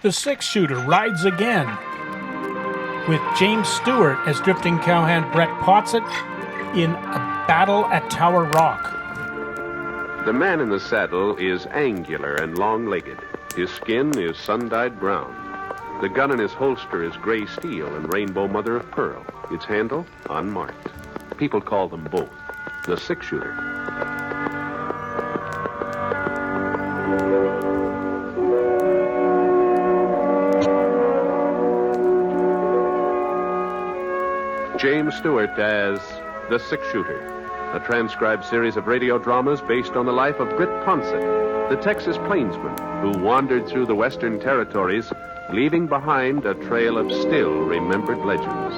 The Six-Shooter rides again, with James Stewart as drifting cowhand Britt Ponset in a battle at Tower Rock. The man in the saddle is angular and long-legged. His skin is sun-dyed brown. The gun in his holster is gray steel and rainbow mother of pearl. Its handle, unmarked. People call them both the Six-Shooter. James Stewart as the Six-Shooter, a transcribed series of radio dramas based on the life of Britt Ponset, the Texas plainsman who wandered through the Western Territories, leaving behind a trail of still-remembered legends.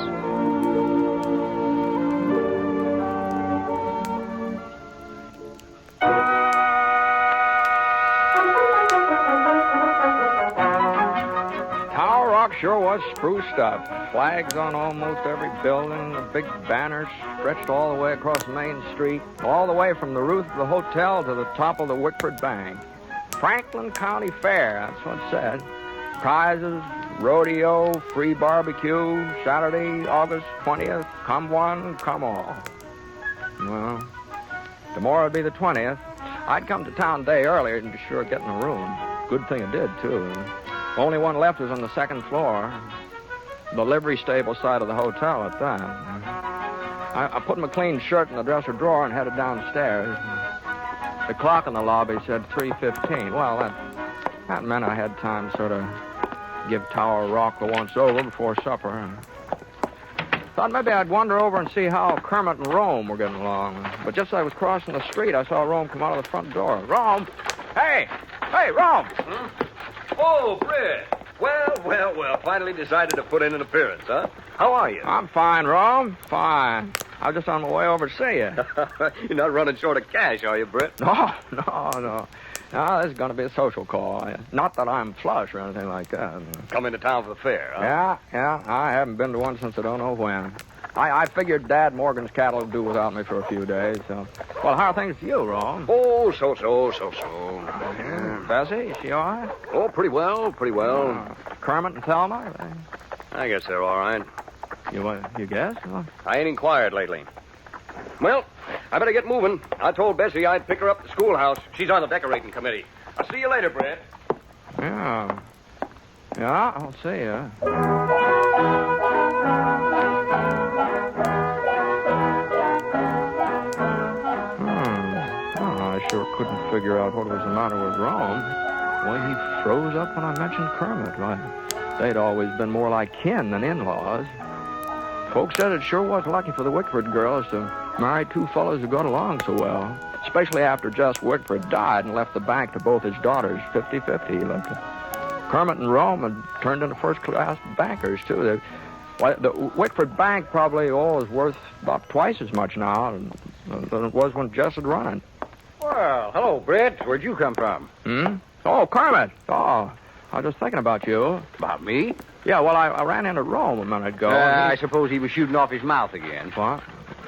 Tower Rock sure was spruced up. Flags on almost every building, the big banners stretched all the way across Main Street, all the way from the roof of the hotel to the top of the Wickford Bank. Franklin County Fair, that's what it said. Prizes, rodeo, free barbecue, Saturday, August 20th, come one, come all. Well, tomorrow would be the 20th. I'd come to town a day earlier and be sure of getting a room. Good thing I did, too. Only one left was on the second floor. The livery stable side of the hotel at that. I put my clean shirt in the dresser drawer and headed downstairs. The clock in the lobby said 3:15. Well, that meant I had time to sort of give Tower Rock the once-over before supper. Thought maybe I'd wander over and see how Kermit and Rome were getting along. But just as I was crossing the street, I saw Rome come out of the front door. Rome! Hey! Hey, Rome! Oh, Britt. Well. Finally decided to put in an appearance, huh? How are you? I'm fine, Rome. Fine. I was just on my way over to see you. You're not running short of cash, are you, Britt? No. No, this is going to be a social call. Not that I'm flush or anything like that. Come into town for the fair, huh? Yeah. I haven't been to one since I don't know when. I figured Dad Morgan's cattle would do without me for a few days, so... Well, how are things with you, Rome? Oh, so. Yeah. Bessie, is she all right? Oh, pretty well. Kermit and Thelma? I guess they're all right. You guess? Well, I ain't inquired lately. Well, I better get moving. I told Bessie I'd pick her up at the schoolhouse. She's on the decorating committee. I'll see you later, Britt. Yeah, I'll see you. I sure couldn't figure out what was the matter with Rome. The way he froze up when I mentioned Kermit. Right? They'd always been more like kin than in-laws. Folks said it sure was lucky for the Wickford girls to marry two fellows who got along so well, especially after Jess Wickford died and left the bank to both his daughters 50-50. Kermit and Rome had turned into first-class bankers, too. The Wickford Bank probably is worth about twice as much now than it was when Jess had run it. Well, hello, Britt. Where'd you come from? Oh, Kermit. Oh, I was just thinking about you. About me? Yeah, well, I ran into Rome a minute ago. I suppose he was shooting off his mouth again. What?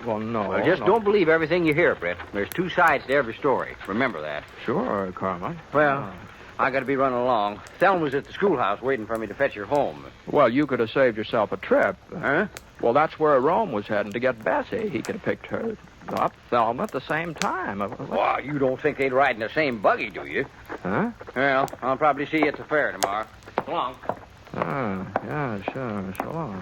Well, no. Well, just don't believe everything you hear, Britt. There's two sides to every story. Remember that. Sure, Kermit. Well, I got to be running along. Thelma was at the schoolhouse waiting for me to fetch her home. Well, you could have saved yourself a trip. Huh? Well, that's where Rome was heading to get Bessie. He could have picked her up, Thelma, at the same time. Well, you don't think they'd ride in the same buggy, do you? Huh? Well, I'll probably see you at the fair tomorrow. So long. Yeah, sure. So long.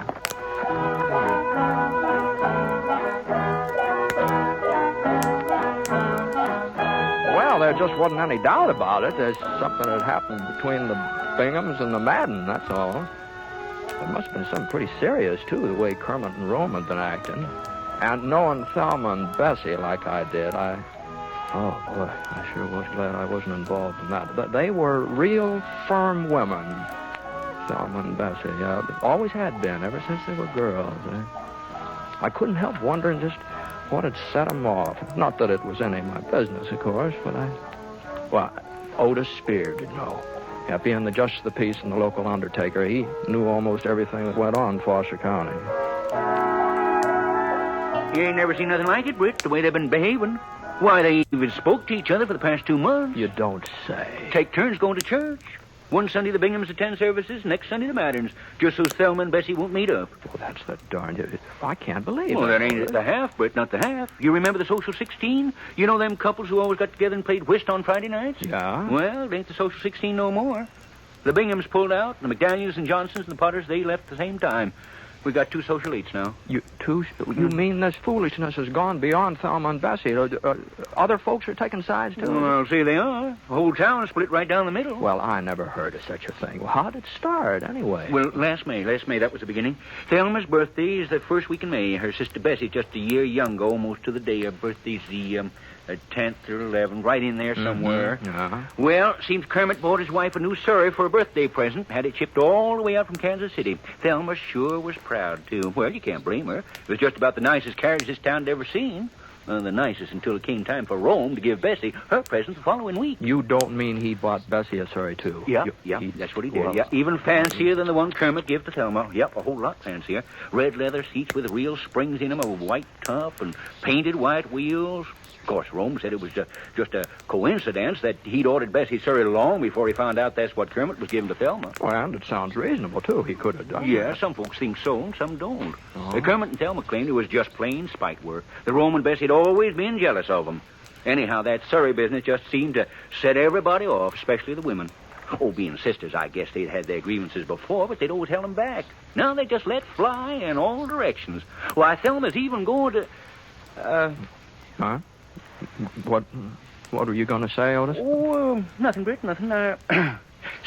Well, there just wasn't any doubt about it. There's something that happened between the Binghams and the Madden, that's all. There must have been something pretty serious, too, the way Kermit and Rome had been acting. And knowing Thelma and Bessie like I did, I sure was glad I wasn't involved in that. But they were real firm women, Thelma and Bessie. Yeah, always had been, ever since they were girls. I couldn't help wondering just what had set them off. Not that it was any of my business, of course, but Otis Spear did know. Yeah, being the justice of the peace and the local undertaker, he knew almost everything that went on in Foster County. You ain't never seen nothing like it, Britt, the way they've been behaving. Why, they even spoke to each other for the past 2 months. You don't say. Take turns going to church. One Sunday the Binghams attend services, next Sunday the Matterns, just so Thelma and Bessie won't meet up. Well, that's the darn... I can't believe Well, it. that ain't the half, Britt, not the half. You remember the Social 16? You know them couples who always got together and played whist on Friday nights? Yeah? Well, it ain't the Social 16 no more. The Binghams pulled out, the McDaniels and Johnstons and the Potters, they left at the same time. We got 2 social eights now. You mean this foolishness has gone beyond Thelma and Bessie? Other folks are taking sides, too? Well, see, they are. The whole town is split right down the middle. Well, I never heard of such a thing. Well, how did it start, anyway? Well, last May, that was the beginning. Thelma's birthday is the first week in May. Her sister Bessie, just a year younger, almost to the day. Her birthday's the 10th or 11th, right in there somewhere. Uh-huh. Well, seems Kermit bought his wife a new Surrey for a birthday present. Had it shipped all the way out from Kansas City. Thelma sure was proud, too. Well, you can't blame her. It was just about the nicest carriage this town had ever seen. The nicest until it came time for Rome to give Bessie her present the following week. You don't mean he bought Bessie a Surrey, too? Yeah, that's what he did. Yeah, even fancier than the one Kermit gave to Thelma. Yep, a whole lot fancier. Red leather seats with real springs in them, a white top, and painted white wheels. Of course, Rome said it was just a coincidence that he'd ordered Bessie Surrey long before he found out that's what Kermit was giving to Thelma. Well, and it sounds reasonable, too. He could have done Yeah, that. some folks think so, and some don't. Oh. Kermit and Thelma claimed it was just plain spite work. The Rome and Bessie had always been jealous of them. Anyhow, that Surrey business just seemed to set everybody off, especially the women. Oh, being sisters, I guess they'd had their grievances before, but they'd always held them back. Now they just let fly in all directions. Why, Thelma's even going to... Huh? What were you going to say, Otis? Oh, nothing, Britt, nothing.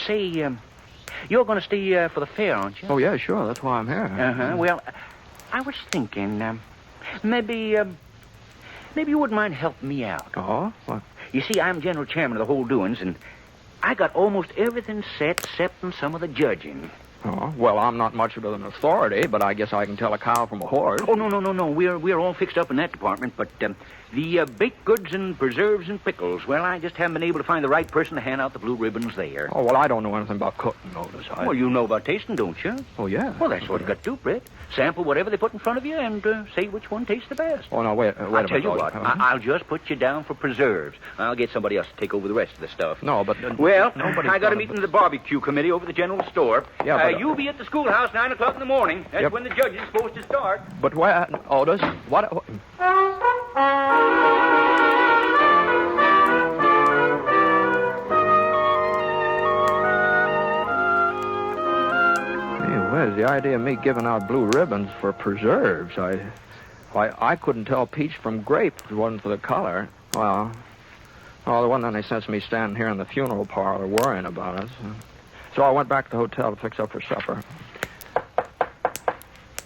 Say, you're going to stay for the fair, aren't you? Oh, yeah, sure. That's why I'm here. Uh-huh. Well, I was thinking, maybe you wouldn't mind helping me out. Oh? What? You see, I'm general chairman of the whole doings, and I got almost everything set except some of the judging. Oh, well, I'm not much of an authority, but I guess I can tell a cow from a horse. Oh, no. We're all fixed up in that department, but the baked goods and preserves and pickles, well, I just haven't been able to find the right person to hand out the blue ribbons there. Oh, well, I don't know anything about cooking, Otis. Well, you know about tasting, don't you? Oh, yeah. Well, that's what you got to do, Britt. Sample whatever they put in front of you and say which one tastes the best. Oh, no, wait a minute. I'll tell you Otis. what, I'll just put you down for preserves. I'll get somebody else to take over the rest of the stuff. No, but... Well, nobody's I got a gonna- meeting of the barbecue committee over at the general store. Yeah, but... You'll be at the schoolhouse 9 o'clock in the morning. That's Yep. when the judge is supposed to start. But where... Otis, what... Where's the idea of me giving out blue ribbons for preserves? I couldn't tell peach from grape if it wasn't for the color. Well, there wasn't any sense of me standing here in the funeral parlor worrying about it. So I went back to the hotel to fix up for supper.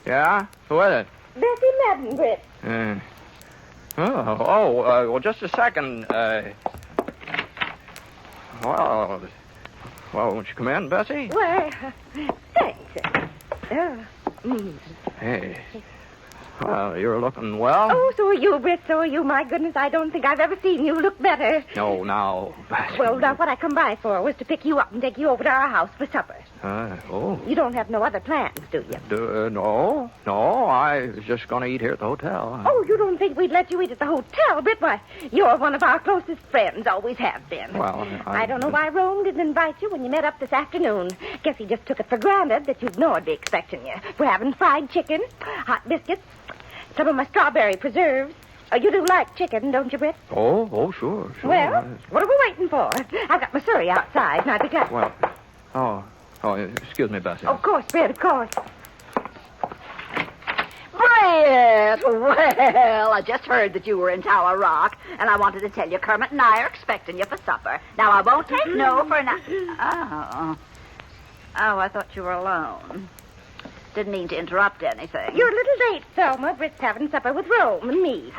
Yeah? Who is it? Bessie Madden, Britt. Well, just a second. Well, won't you come in, Bessie? Why, thanks. Hey. Well, you're looking well. Oh, so are you, Britt, so are you. My goodness, I don't think I've ever seen you look better. No, now, Bessie. Well, now, what I come by for was to pick you up and take you over to our house for supper. You don't have no other plans, do you? No. I was just going to eat here at the hotel. Oh, you don't think we'd let you eat at the hotel, Britt? Why, you're one of our closest friends, always have been. Well, I don't know why Rome didn't invite you when you met up this afternoon. Guess he just took it for granted that you'd know I'd be expecting you. We're having fried chicken, hot biscuits, some of my strawberry preserves. You do like chicken, don't you, Britt? Oh, sure. Well, what are we waiting for? I've got my Surrey outside, and I'd be glad... Well, excuse me, Bessie. Of course, Britt, of course. Britt! Well, I just heard that you were in Tower Rock, and I wanted to tell you Kermit and I are expecting you for supper. Now, I won't take no for an... Oh, I thought you were alone. Didn't mean to interrupt anything. You're a little late, Thelma. Britt's having supper with Rome and me.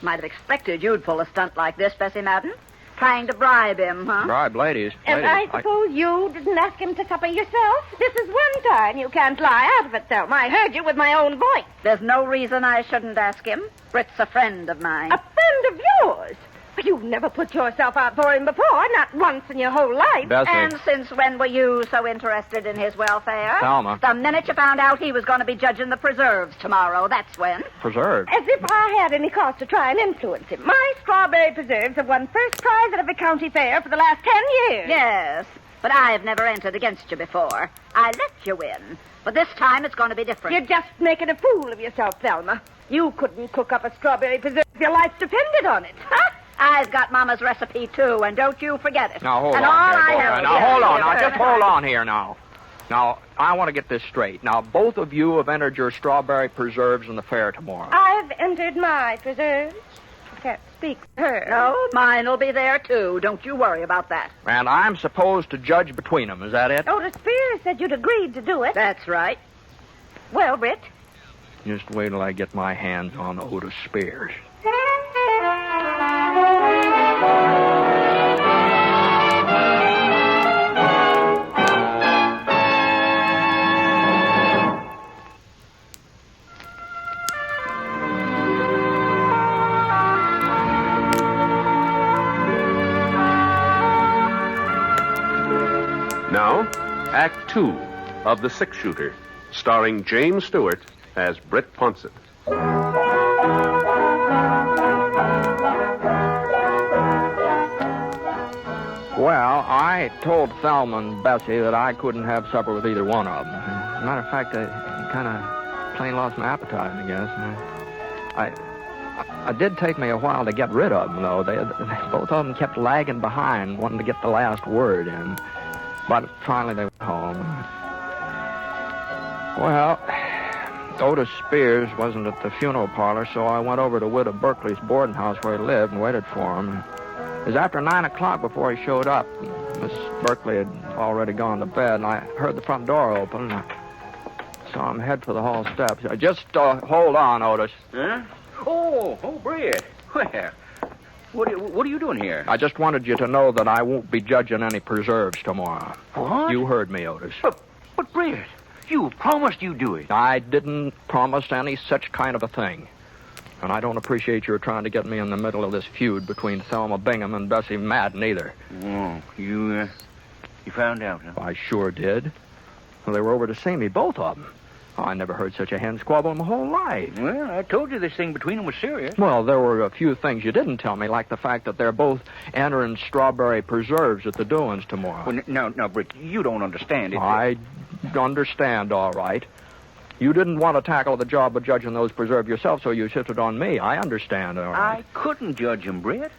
Might have expected you'd pull a stunt like this, Bessie Madden. Trying to bribe him, huh? Bribe ladies. And I suppose you didn't ask him to supper yourself? This is one time you can't lie out of it, Thelma. I heard you with my own voice. There's no reason I shouldn't ask him. Britt's a friend of mine. A friend of yours? You've never put yourself out for him before, not once in your whole life. Bessie. And since when were you so interested in his welfare? Thelma. The minute you found out he was going to be judging the preserves tomorrow, that's when. Preserved. As if I had any cause to try and influence him. My strawberry preserves have won first prize at every county fair for the last 10 years. Yes. But I've never entered against you before. I let you win. But this time it's going to be different. You're just making a fool of yourself, Thelma. You couldn't cook up a strawberry preserve if your life depended on it. Huh? I've got Mama's recipe, too, and don't you forget it. Now, hold and on. all here, I boy. have Now, to hold do on. is- Now, just hold on here now. Now, I want to get this straight. Now, both of you have entered your strawberry preserves in the fair tomorrow. I've entered my preserves. I can't speak for her. No, mine will be there, too. Don't you worry about that. And I'm supposed to judge between them. Is that it? Otis Spears said you'd agreed to do it. That's right. Well, Britt. Just wait till I get my hands on Otis Spears. Now, Act 2 of The Six Shooter, starring James Stewart as Britt Ponset. Well, I told Thelma and Bessie that I couldn't have supper with either one of them. As a matter of fact, I kind of plain lost my appetite, I guess. It did take me a while to get rid of them, though. They both of them kept lagging behind, wanting to get the last word in. But finally they went home. Well, Otis Spears wasn't at the funeral parlor, so I went over to Widow Berkeley's boarding house where he lived and waited for him. It was after 9 o'clock before he showed up. Miss Berkeley had already gone to bed, and I heard the front door open, and I saw him head for the hall steps. Just hold on, Otis. Huh? Oh, Britt. Well, what are you doing here? I just wanted you to know that I won't be judging any preserves tomorrow. What? You heard me, Otis. But Britt, you promised you'd do it. I didn't promise any such kind of a thing. And I don't appreciate your trying to get me in the middle of this feud between Thelma Bingham and Bessie Madden either. Oh, you found out, huh? I sure did. Well, they were over to see me, both of them. Oh, I never heard such a hen squabble in my whole life. Well, I told you this thing between them was serious. Well, there were a few things you didn't tell me, like the fact that they're both entering strawberry preserves at the doings tomorrow. Well, now, Britt, you don't understand it. I understand, all right. You didn't want to tackle the job of judging those preserves yourself, so you shifted on me. I understand, all right. I couldn't judge him, Britt.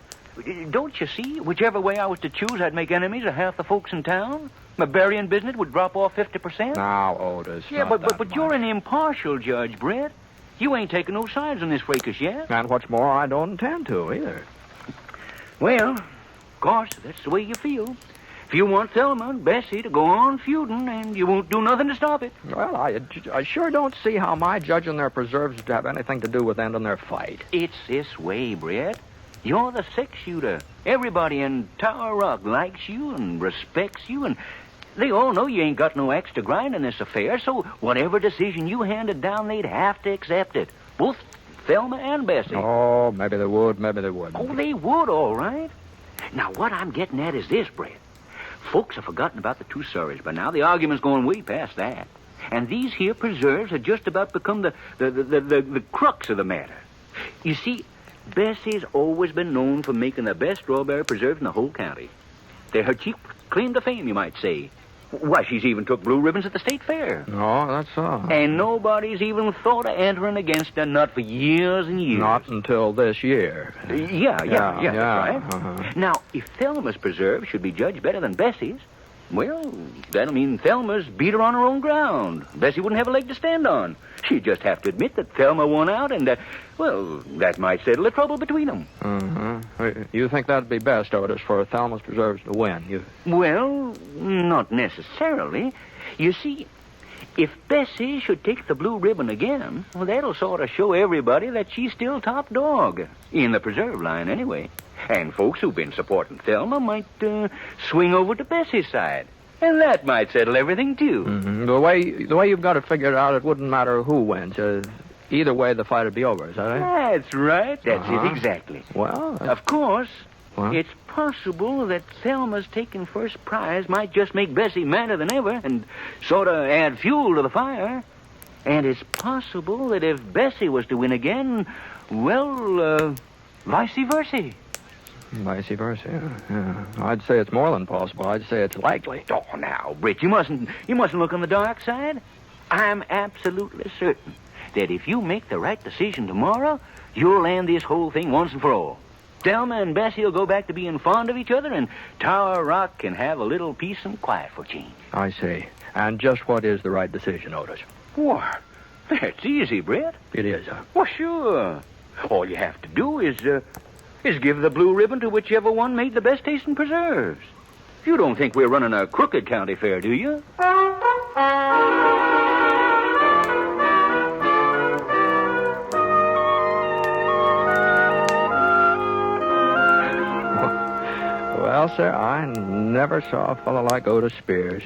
Don't you see? Whichever way I was to choose, I'd make enemies of half the folks in town. My burying business would drop off 50%. Now, Otis. Yeah, not but that you're much. an impartial judge, Britt. You ain't taking no sides on this fracas yet. And what's more, I don't intend to either. Well, of course, that's the way you feel. If you want Thelma and Bessie to go on feuding, and you won't do nothing to stop it. Well, I sure don't see how my judging their preserves would have anything to do with ending their fight. It's this way, Britt. You're the six-shooter. Everybody in Tower Rock likes you and respects you, and they all know you ain't got no axe to grind in this affair, so whatever decision you handed down, they'd have to accept it. Both Thelma and Bessie. Oh, maybe they would, maybe they wouldn't. Oh, they would, all right. Now, what I'm getting at is this, Britt. Folks have forgotten about the two Surreys by now. The argument's going way past that. And these here preserves have just about become the crux of the matter. You see, Bessie's always been known for making the best strawberry preserves in the whole county. They're her chief claim to fame, you might say. Why, she's even took blue ribbons at the state fair. Oh, that's so. And nobody's even thought of entering against her, not for years and years. Not until this year. Yeah, that's right. Uh-huh. Now, if Thelma's preserve should be judged better than Bessie's, well, that'll mean Thelma's beat her on her own ground. Bessie wouldn't have a leg to stand on. She'd just have to admit that Thelma won out, and, that might settle the trouble between them. Uh-huh. You think that'd be best, Otis, for Thelma's preserves to win? Well, not necessarily. You see, if Bessie should take the blue ribbon again, well, that'll sort of show everybody that she's still top dog. In the preserve line, anyway. And folks who've been supporting Thelma might swing over to Bessie's side. And that might settle everything, too. Mm-hmm. The way you've got it figured out, it wouldn't matter who wins. Either way, the fight would be over, is that it? That's right. That's Uh-huh. it, exactly. Well, Of course, Well? it's possible that Thelma's taking first prize might just make Bessie madder than ever and sort of add fuel to the fire. And it's possible that if Bessie was to win again, well, vice versa. Vice versa, yeah. I'd say it's more than possible. I'd say it's likely. Oh, now, Britt, you mustn't look on the dark side. I'm absolutely certain that if you make the right decision tomorrow, you'll end this whole thing once and for all. Thelma and Bessie will go back to being fond of each other, and Tower Rock can have a little peace and quiet for a change. I see. And just what is the right decision, Otis? What? That's easy, Britt. It is, Well, sure. All you have to do is give the blue ribbon to whichever one made the best taste in preserves. You don't think we're running a crooked county fair, do you? Well, sir, I never saw a fellow like Otis Spears.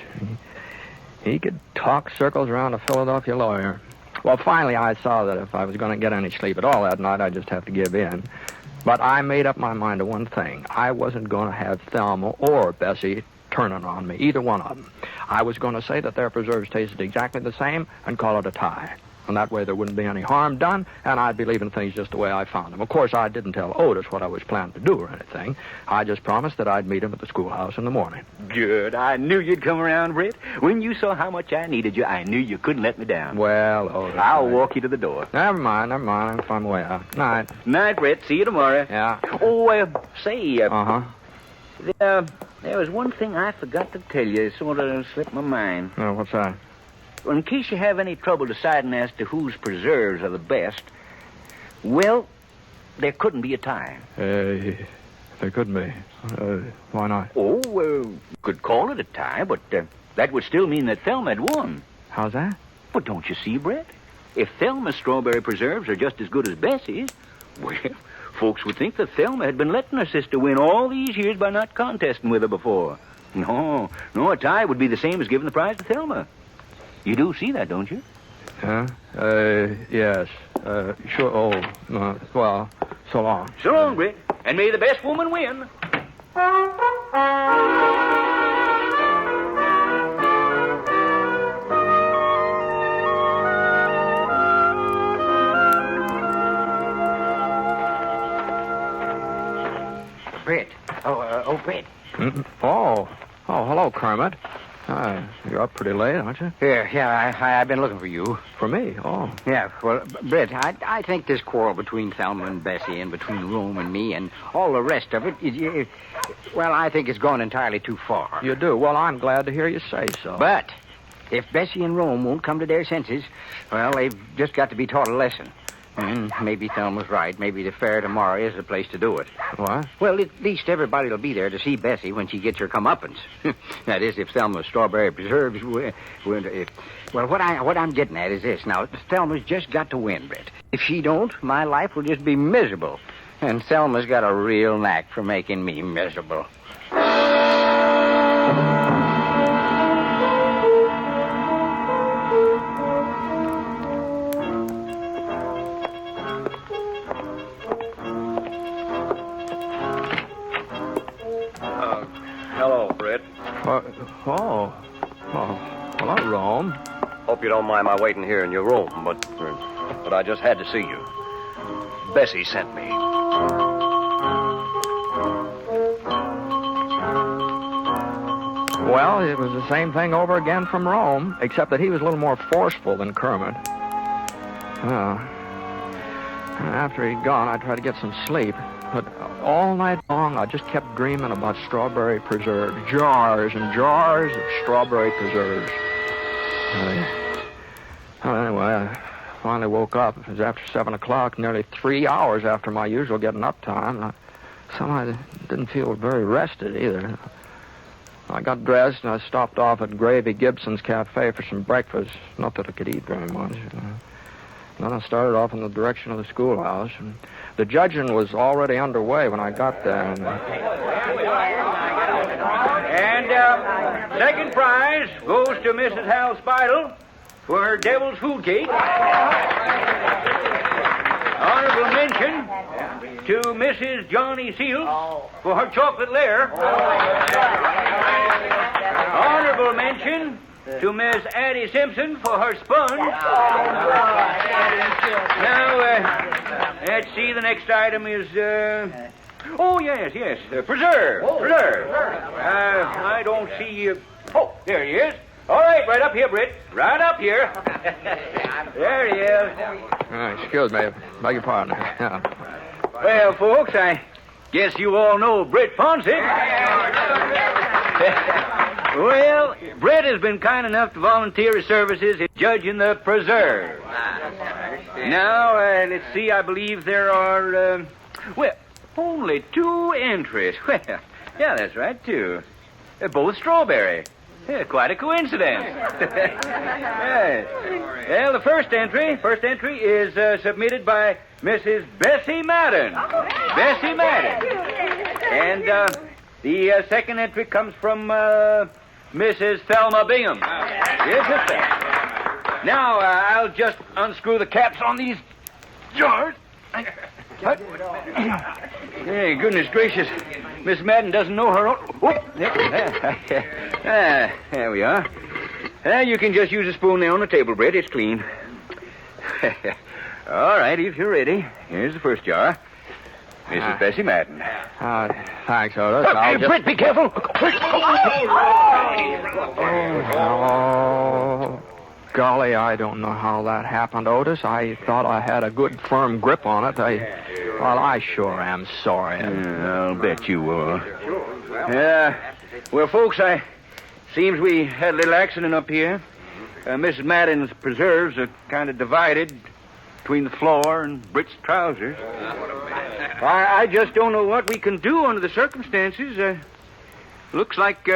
He could talk circles around a Philadelphia lawyer. Well, finally, I saw that if I was going to get any sleep at all that night, I'd just have to give in. But I made up my mind to one thing. I wasn't going to have Thelma or Bessie turning on me, either one of them. I was going to say that their preserves tasted exactly the same and call it a tie. And that way there wouldn't be any harm done, and I'd be leaving things just the way I found them. Of course, I didn't tell Otis what I was planning to do or anything. I just promised that I'd meet him at the schoolhouse in the morning. Good. I knew you'd come around, Britt. When you saw how much I needed you, I knew you couldn't let me down. Well, Otis... I'll walk you to the door. Never mind. I'm on my way out. Night. Night, Britt. See you tomorrow. Yeah. Oh, say... Uh-huh. There was one thing I forgot to tell you. It sort of slipped my mind. Oh, what's that? Well, in case you have any trouble deciding as to whose preserves are the best, well, there couldn't be a tie. There couldn't be. Why not? Oh, you could call it a tie, but that would still mean that Thelma had won. How's that? But don't you see, Britt? If Thelma's strawberry preserves are just as good as Bessie's, well, folks would think that Thelma had been letting her sister win all these years by not contesting with her before. No, a tie would be the same as giving the prize to Thelma. You do see that, don't you? Yes. Sure. Oh, well, so long. So long, Britt. And may the best woman win. Britt. Britt. Oh, hello, Kermit. You're up pretty late, aren't you? Yeah, I've been looking for you. For me? Oh. Yeah, well, Britt, I think this quarrel between Thelma and Bessie and between Rome and me and all the rest of it, well, I think it's gone entirely too far. You do? Well, I'm glad to hear you say so. But if Bessie and Rome won't come to their senses, well, they've just got to be taught a lesson. Maybe Thelma's right. Maybe the fair tomorrow is the place to do it. What? Well, at least everybody will be there to see Bessie when she gets her comeuppance. That is, if Thelma's strawberry preserves... Well, what I'm getting at is this. Now, Thelma's just got to win, Britt. If she don't, my life will just be miserable. And Thelma's got a real knack for making me miserable. Hello, Britt. Hello, Rome. Hope you don't mind my waiting here in your room, but I just had to see you. Bessie sent me. Well, it was the same thing over again from Rome, except that he was a little more forceful than Kermit. After he'd gone, I tried to get some sleep, but all night long I just kept dreaming about strawberry preserves, jars and jars of strawberry preserves. Anyway, I finally woke up. It was after 7 o'clock, nearly 3 hours after my usual getting up time. Somehow I didn't feel very rested either. I got dressed and I stopped off at Gravy Gibson's Cafe for some breakfast. Not that I could eat very much. Then I started off in the direction of the schoolhouse. And the judging was already underway when I got there. And second prize goes to Mrs. Hal Spidle for her devil's food cake. Honorable mention to Mrs. Johnny Seals for her chocolate lair. Honorable mention to Miss Addie Simpson for her sponge. Now, let's see, the next item is Oh, yes. Preserve. I don't see... Oh, there he is. All right, right up here, Britt. Right up here. There he is. Excuse me. Beg your pardon. Yeah. Well, folks, I guess you all know Britt Ponset. Well, Britt has been kind enough to volunteer his services in judging the preserve. Now, let's see, I believe there are, only 2 entries. Well, yeah, that's right, 2. Both strawberry. Yeah, quite a coincidence. Yes. Well, the first entry is submitted by Mrs. Bessie Madden. Bessie Madden. And the second entry comes from Mrs. Thelma Bingham. Yes, sister. Now, I'll just unscrew the caps on these jars. Hey, goodness gracious. Miss Madden doesn't know her own... there we are. You can just use a spoon there on the table, Britt. It's clean. All right, if you're ready. Here's the first jar. Mrs. Bessie Madden. Thanks, Otis. Britt, be careful. Oh, golly, I don't know how that happened, Otis. I thought I had a good, firm grip on it. I sure am sorry. I'll bet you will. Yeah. Well, folks, seems we had a little accident up here. Mrs. Madden's preserves are kind of divided between the floor and Britt's trousers. I just don't know what we can do under the circumstances. Looks like,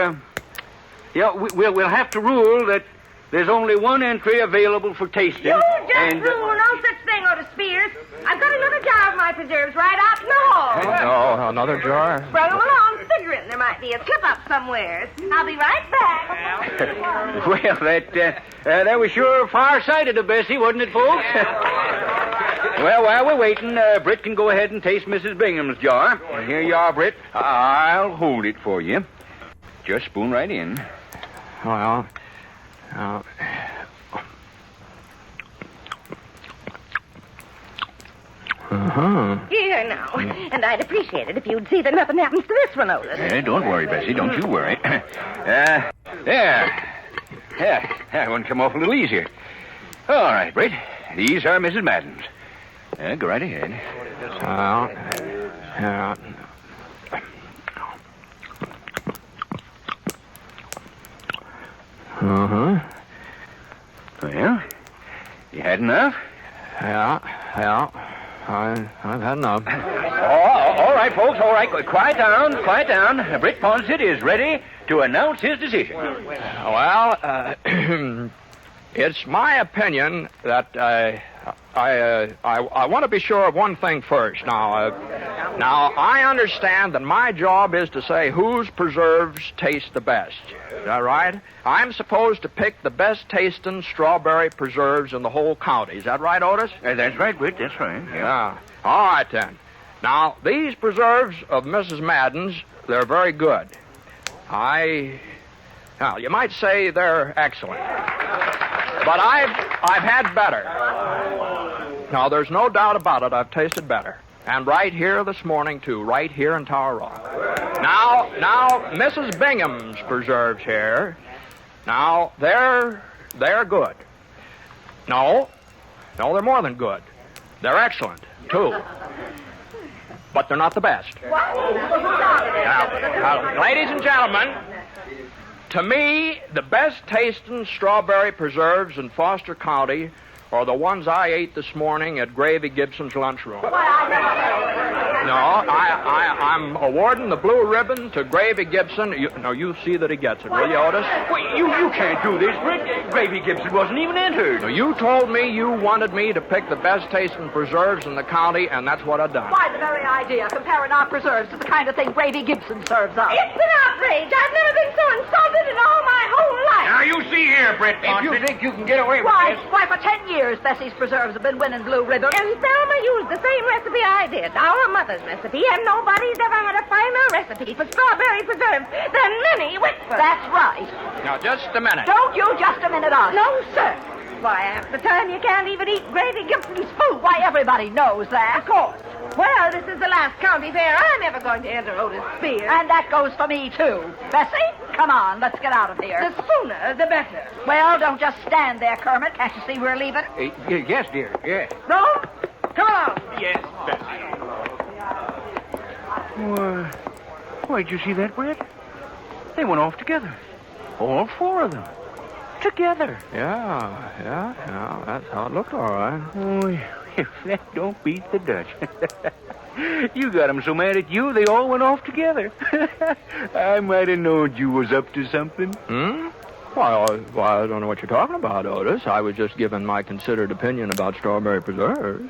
we'll have to rule that there's only 1 entry available for tasting. You just rule no such thing, Otis Spears. I've got another jar of my preserves right out in the hall. Oh, another jar? Bring them along, figuring there might be a slip-up somewhere. I'll be right back. Well, that was sure far-sighted of Bessie, wasn't it, folks? Well, while we're waiting, Britt can go ahead and taste Mrs. Bingham's jar. Here you are, Britt. I'll hold it for you. Just spoon right in. Well, Here now. And I'd appreciate it if you'd see that nothing happens to this one, Otis. Don't worry, Bessie. Don't you worry. There. That one come off a little easier. All right, Britt. These are Mrs. Madden's. Go right ahead. Well, you had enough? Yeah. I've had enough. All right, folks, all right. Quiet down. Britt Ponset is ready to announce his decision. Well, it's my opinion that I want to be sure of one thing first. Now, I understand that my job is to say whose preserves taste the best. Is that right? I'm supposed to pick the best tasting strawberry preserves in the whole county. Is that right, Otis? That's right, Britt. That's right. Yeah. All right, then. Now, these preserves of Mrs. Madden's, they're very good. Now, you might say they're excellent. But I've had better. Now, there's no doubt about it. I've tasted better. And right here this morning, too. Right here in Tower Rock. Now, Mrs. Bingham's preserves here. Now, they're good. No, they're more than good. They're excellent, too. But they're not the best. Now, ladies and gentlemen, to me, the best tasting strawberry preserves in Foster County are the ones I ate this morning at Gravy Gibson's lunchroom. No, I'm awarding the blue ribbon to Gravy Gibson. You see that he gets it, will you, Otis? Wait, you can't do this, Britt. Gravy Gibson wasn't even entered. So you told me you wanted me to pick the best tasting preserves in the county, and that's what I've done. Why, the very idea, comparing our preserves to the kind of thing Gravy Gibson serves us. It's an outrage. I've never been so insulted in all my whole life. Now, you see here, Britt Ponset. If you think you can get away with Why, this... for 10 years, Bessie's preserves have been winning blue ribbons. And Thelma used the same recipe I did, our mother's recipe, and nobody's ever had a finer recipe for strawberry preserves than Minnie Whitford. That's right. Now, just a minute. Don't you just a minute us. No, sir. Why, half the time you can't even eat Gravy Gibson's food. Why, everybody knows that. Of course. Well, this is the last county fair I'm ever going to enter, Otis Spears. And that goes for me, too. Bessie, come on, let's get out of here. The sooner, the better. Well, don't just stand there, Kermit. Can't you see we're leaving? Yes, dear, yes. Rome, come along. Yes, Bessie. Why, did you see that, Britt? They went off together. All four of them. Together. Yeah. That's how it looked, all right. Oh, if that don't beat the Dutch. You got 'em so mad at you, they all went off together. I might have known you was up to something. Well, I don't know what you're talking about, Otis. I was just giving my considered opinion about strawberry preserves.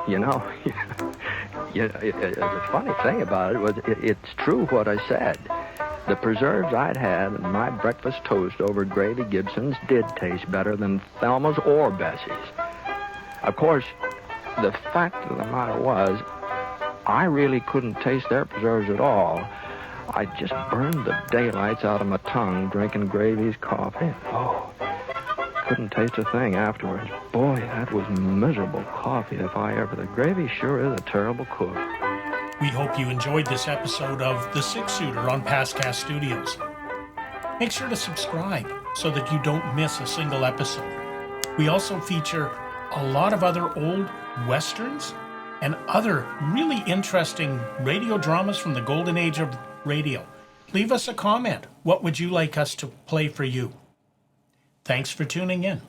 You know, the funny thing about it was it's true what I said. The preserves I'd had in my breakfast toast over Gravy Gibson's did taste better than Thelma's or Bessie's. Of course, the fact of the matter was, I really couldn't taste their preserves at all. I just burned the daylights out of my tongue drinking Gravy's coffee. Oh, couldn't taste a thing afterwards. Boy, that was miserable coffee if I ever... The Gravy sure is a terrible cook. We hope you enjoyed this episode of The Six Shooter on PastCast Studios. Make sure to subscribe so that you don't miss a single episode. We also feature a lot of other old westerns and other really interesting radio dramas from the golden age of radio. Leave us a comment. What would you like us to play for you? Thanks for tuning in.